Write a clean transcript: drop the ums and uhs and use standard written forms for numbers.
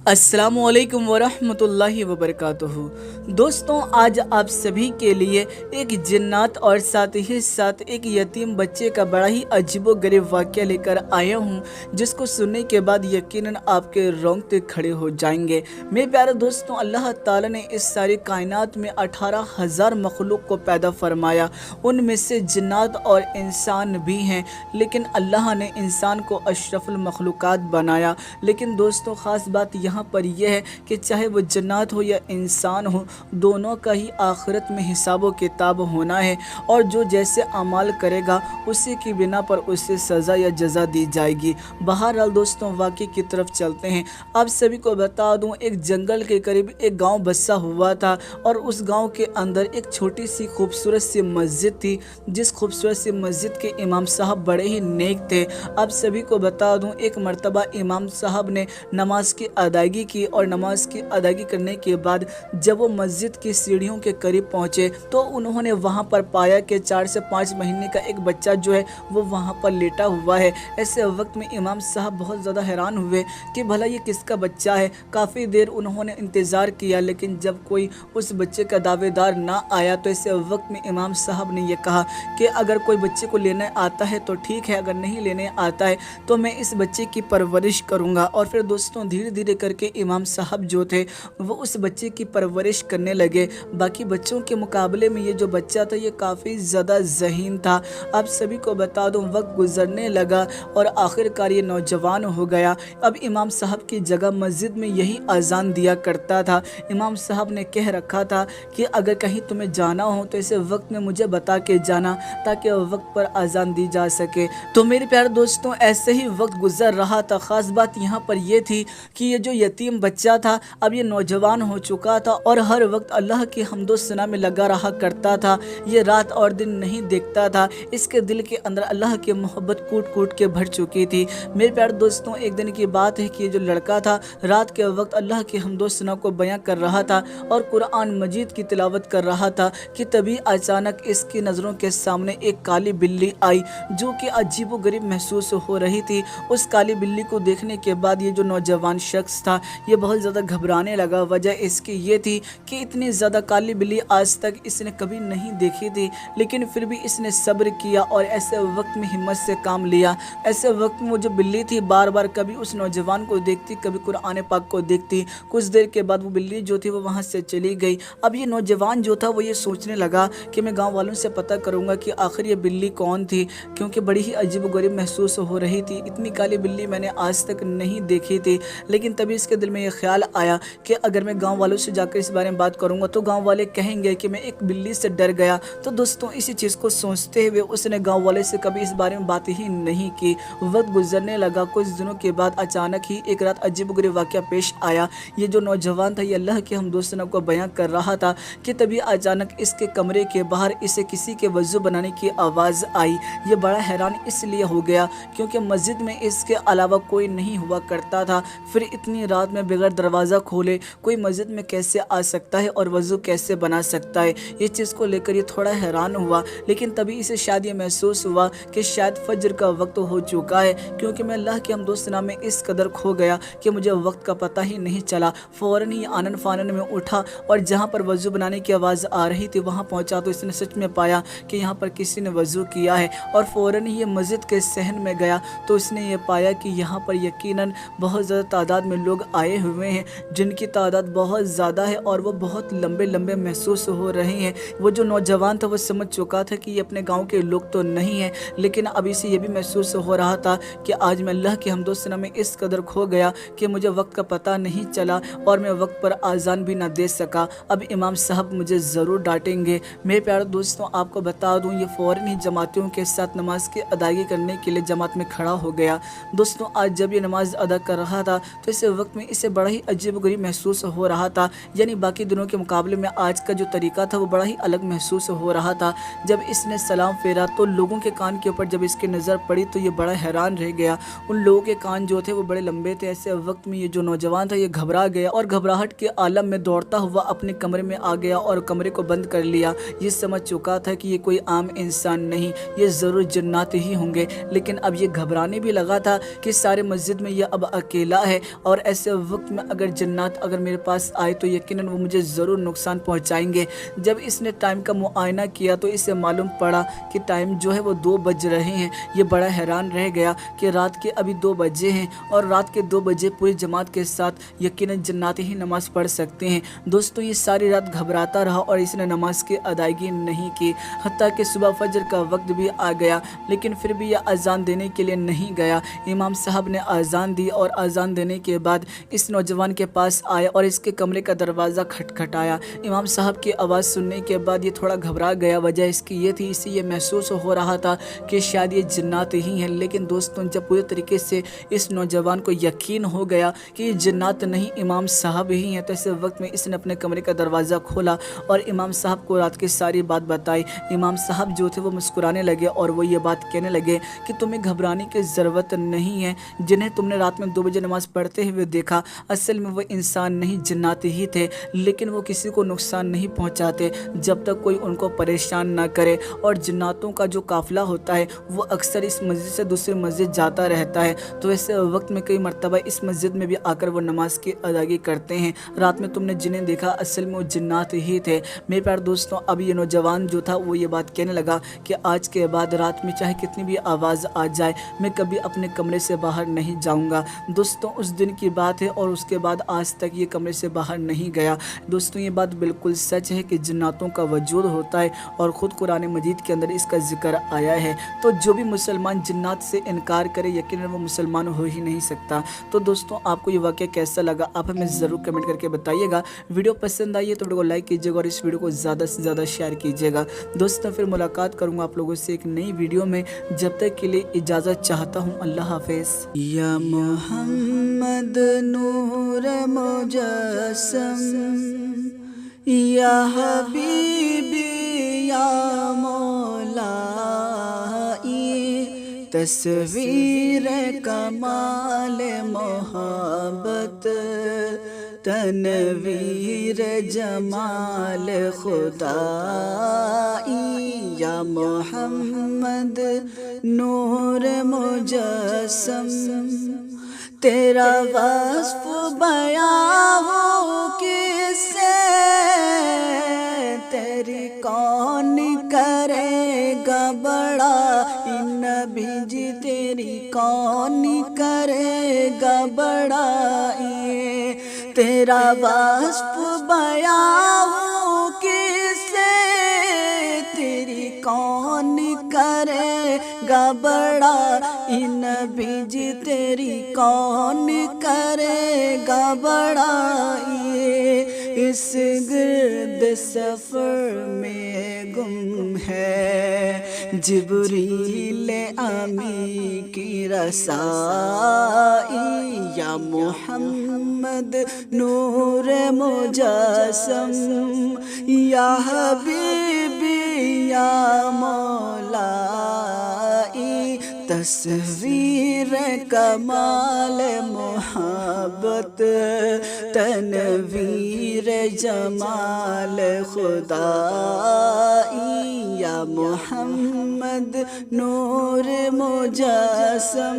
अस्सलामुअलैकुम वरहमतुल्लाहि वबरकातुहू। दोस्तों, आज आप सभी के लिए एक जिन्नात और साथ ही साथ एक यतीम बच्चे का बड़ा ही अजीबोगरीब वाक़या लेकर आया हूँ, जिसको सुनने के बाद यकीनन आपके रोंगटे खड़े हो जाएंगे। मेरे प्यारे दोस्तों, अल्लाह ताला ने इस सारी कायनात में 18,000 मखलूक को पैदा फरमाया। उनमें से जिन्नात और इंसान भी हैं, लेकिन अल्लाह ने इंसान को अशरफुल मखलूक़ात बनाया। लेकिन दोस्तों, ख़ास बात यहाँ पर यह है कि चाहे वो जन्नत हो या इंसान हो, दोनों का ही आखिरत में हिसाब व किताब होना है, और जो जैसे अमाल करेगा उसी की बिना पर उसे सज़ा या जज़ा दी जाएगी। बहरहाल दोस्तों, वाक़े की तरफ चलते हैं। आप सभी को बता दूं, एक जंगल के करीब एक गांव बसा हुआ था, और उस गांव के अंदर एक छोटी सी खूबसूरत सी मस्जिद थी, जिस खूबसूरत सी मस्जिद के इमाम साहब बड़े ही नेक थे। आप सभी को बता दूं, एक मर्तबा इमाम साहब ने नमाज की अदायगी की, और नमाज की अदायगी करने के बाद जब वो मस्जिद की सीढ़ियों के करीब पहुंचे तो उन्होंने वहां पर पाया कि 4 से 5 महीने का एक बच्चा जो है वो वहां पर लेटा हुआ है। ऐसे वक्त में इमाम साहब बहुत ज़्यादा हैरान हुए कि भला ये किसका बच्चा है। काफ़ी देर उन्होंने इंतज़ार किया, लेकिन जब कोई उस बच्चे का दावेदार ना आया तो ऐसे वक्त में इमाम साहब ने यह कहा कि अगर कोई बच्चे को लेने आता है तो ठीक है, अगर नहीं लेने आता है तो मैं इस बच्चे की परवरिश करूँगा। और फिर दोस्तों, धीरे धीरे करके इमाम साहब जो थे वो उस बच्चे की परवरिश करने लगे। बाकी बच्चों के मुकाबले में ये जो बच्चा था ये काफ़ी ज़्यादा ज़हीन था। आप सभी को बता दूं, वक्त गुजरने लगा और आखिरकार ये नौजवान हो गया। अब इमाम साहब की जगह मस्जिद में यही अजान दिया करता था। इमाम साहब ने कह रखा था कि अगर कहीं तुम्हें जाना हो तो ऐसे वक्त में मुझे बता के जाना, ताकि वक्त पर अजान दी जा सके। तो मेरे प्यारे दोस्तों, ऐसे ही वक्त गुजर रहा था। ख़ास बात यहाँ पर यह थी कि ये जो यतीम बच्चा था अब ये नौजवान हो चुका था, और हर वक्त अल्लाह की हम्दो सना में लगा रहा करता था। ये रात और दिन नहीं देखता था। इसके दिल के अंदर अल्लाह की मोहब्बत कूट कूट के भर चुकी थी। मेरे प्यारे दोस्तों, एक दिन की बात है कि ये जो लड़का था रात के वक्त अल्लाह की हम्दो सना को बयां कर रहा था और कुरान मजीद की तिलावत कर रहा था कि तभी अचानक इसकी नज़रों के सामने एक काली बिल्ली आई, जो कि अजीबोगरीब महसूस हो रही थी। उस काली बिल्ली को देखने के बाद ये जो नौजवान शख्स था ये बहुत ज़्यादा घबराने लगा। वजह इसकी ये थी कि इतनी ज़्यादा काली बिल्ली आज तक इसने कभी नहीं देखी थी, लेकिन फिर भी इसने सब्र किया और ऐसे वक्त में हिम्मत से काम लिया। ऐसे वक्त में वो जो बिल्ली थी बार बार कभी उस नौजवान को देखती, कभी कुरान पाक को देखती। कुछ देर के बाद वो बिल्ली जो थी वो वहाँ से चली गई। अब ये नौजवान जो था वो ये सोचने लगा कि मैं गाँव वालों से पता करूँगा कि आखिर ये बिल्ली कौन थी, क्योंकि बड़ी ही अजीबोगरीब महसूस हो रही थी। इतनी काली बिल्ली मैंने आज तक नहीं देखी थी। लेकिन तभी इसके दिल में ये ख्याल आया कि अगर मैं गांव वालों से जाकर इस बारे में बात करूंगा तो गांव वाले कहेंगे कि मैं एक बिल्ली से डर गया। तो दोस्तों, इसी चीज़ को सोचते हुए उसने गांव वाले से कभी इस बारे में बात ही नहीं की। वक्त गुजरने लगा। कुछ दिनों के बाद अचानक ही एक रात अजीबोगरीब वाक़या पेश आया। ये जो नौजवान था ये अल्लाह के हमदोसना को बयां कर रहा था कि तभी अचानक इसके कमरे के बाहर इसे किसी के वज़ू बनाने की आवाज़ आई। ये बड़ा हैरान इसलिए हो गया क्योंकि मस्जिद में इसके अलावा कोई नहीं हुआ करता था। फिर इतनी रात में बगैर दरवाज़ा खोले कोई मस्जिद में कैसे आ सकता है और वज़ू कैसे बना सकता है। ये चीज़ को लेकर ये थोड़ा हैरान हुआ। लेकिन तभी इसे शायद ये महसूस हुआ कि शायद फजर का वक्त हो चुका है, क्योंकि मैं अल्लाह के हमदोसना में इस कदर खो गया कि मुझे वक्त का पता ही नहीं चला। फ़ौरन ही आनन फानन में उठा और जहाँ पर वज़ू बनाने की आवाज़ आ रही थी वहाँ पहुँचा तो इसने सच में पाया कि यहाँ पर किसी ने वज़ू किया है। और फ़ौरन ही ये मस्जिद के सहन में गया तो इसने ये पाया कि यहाँ पर यकीनन बहुत ज़्यादा तादाद में लोग आए हुए हैं, जिनकी तादाद बहुत ज़्यादा है और वो बहुत लंबे लंबे महसूस हो रहे हैं। वो जो नौजवान था वो समझ चुका था कि ये अपने गांव के लोग तो नहीं हैं, लेकिन अब इसे ये भी महसूस हो रहा था कि आज मैं अल्लाह के हमदोसना में इस कदर खो गया कि मुझे वक्त का पता नहीं चला और मैं वक्त पर आज़ान भी ना दे सका। अब इमाम साहब मुझे ज़रूर डांटेंगे। मेरे प्यारे दोस्तों, आपको बता दूँ ये फ़ौरन ही जमातियों के साथ नमाज की अदायगी करने के लिए जमात में खड़ा हो गया। दोस्तों, आज जब ये नमाज अदा कर रहा था तो इस वक्त में इसे बड़ा ही अजीबोगरीब महसूस हो रहा था। यानी बाकी दिनों के मुकाबले में आज का जो तरीका था वो बड़ा ही अलग महसूस हो रहा था। जब इसने सलाम फेरा तो लोगों के कान के ऊपर जब इसकी नज़र पड़ी तो ये बड़ा हैरान रह गया। उन लोगों के कान जो थे वो बड़े लंबे थे। ऐसे वक्त में ये जो नौजवान था ये घबरा गया और घबराहट के आलम में दौड़ता हुआ अपने कमरे में आ गया और कमरे को बंद कर लिया। ये समझ चुका था कि ये कोई आम इंसान नहीं, ये ज़रूर जन्नत ही होंगे। लेकिन अब ये घबराने भी लगा था कि सारे मस्जिद में ये अब अकेला है और ایسے وقت میں اگر جنات اگر میرے پاس آئے تو یقیناً وہ مجھے ضرور نقصان پہنچائیں گے۔ جب اس نے ٹائم کا معائنہ کیا تو اسے معلوم پڑا کہ ٹائم جو ہے وہ 2 بج رہے ہیں۔ یہ بڑا حیران رہ گیا کہ رات کے ابھی 2 بجے ہیں اور رات کے 2 بجے پوری جماعت کے ساتھ یقیناً جنات ہی نماز پڑھ سکتے ہیں۔ دوستو یہ ساری رات گھبراتا رہا اور اس نے نماز کی ادائیگی نہیں کی، حتیٰ کہ صبح فجر کا وقت بھی آ گیا، لیکن پھر بھی یہ اذان دینے کے لیے نہیں گیا۔ امام صاحب نے اذان دی اور اذان دینے کے بعد اس نوجوان کے پاس آئے اور اس کے کمرے کا دروازہ کھٹکھٹایا۔ امام صاحب کی آواز سننے کے بعد یہ تھوڑا گھبرا گیا، وجہ اس کی یہ تھی اسے یہ محسوس ہو رہا تھا کہ شاید یہ جنات ہی ہیں، لیکن دوستوں جب پورے طریقے سے اس نوجوان کو یقین ہو گیا کہ یہ جنات نہیں امام صاحب ہی ہیں، تو اس وقت میں اس نے اپنے کمرے کا دروازہ کھولا اور امام صاحب کو رات کی ساری بات بتائی۔ امام صاحب جو تھے وہ مسکرانے لگے اور وہ یہ بات کہنے لگے کہ تمہیں گھبرانے کی ضرورت نہیں ہے، جنہیں تم نے رات میں 2 بجے نماز پڑھتے ہوئے دیکھا اصل میں وہ انسان نہیں جنات ہی تھے، لیکن وہ کسی کو نقصان نہیں پہنچاتے جب تک کوئی ان کو پریشان نہ کرے، اور جناتوں کا جو قافلہ ہوتا ہے وہ اکثر اس مسجد سے دوسری مسجد جاتا رہتا ہے، تو ایسے وقت میں کئی مرتبہ اس مسجد میں بھی آ کر وہ نماز کی ادائیگی کرتے ہیں۔ رات میں تم نے جنہیں دیکھا اصل میں وہ جنات ہی تھے۔ میرے پیارے دوستوں اب یہ نوجوان جو تھا وہ یہ بات کہنے لگا کہ آج کے بعد رات میں چاہے کتنی بھی آواز آ جائے میں کبھی اپنے کمرے سے باہر نہیں جاؤں گا۔ دوستوں اس دن کی بات ہے اور اس کے بعد آج تک یہ کمرے سے باہر نہیں گیا۔ دوستوں یہ بات بالکل سچ ہے کہ جناتوں کا وجود ہوتا ہے اور خود قرآن مجید کے اندر اس کا ذکر آیا ہے، تو جو بھی مسلمان جنات سے انکار کرے یقیناً وہ مسلمان ہو ہی نہیں سکتا۔ تو دوستوں آپ کو یہ واقعہ کیسا لگا آپ ہمیں ضرور کمنٹ کر کے بتائیے گا۔ ویڈیو پسند آئی ہے تو ویڈیو کو لائک کیجیے گا اور اس ویڈیو کو زیادہ سے زیادہ شیئر کیجیے گا۔ دوستوں پھر ملاقات کروں گا آپ لوگوں سے ایک نئی ویڈیو میں، جب تک کے لیے اجازت چاہتا ہوں، اللہ حافظ۔ یا محمد نور مجسم، یا حبیبی یا مولا، تصویر کمال محبت، تنویر جمال خدا، یا محمد نور مجسم، تیرا وصف بیان ہو کس سے، تیری کون کرے گا بڑا، نبی جی تیری کون کرے گا بڑا، تیرا وصف بیان ہو کس سے، تیری کون کرے گا بڑا، نبی جی تیری کون کرے گا بڑا، اس گرد سفر میں گم ہے جبریل امی کی رسائی، یا محمد نور مجسم، یا حبیبی یا مولا، تصویر کمال محبت، تنویر جمال خدا، یا محمد نور مجسم۔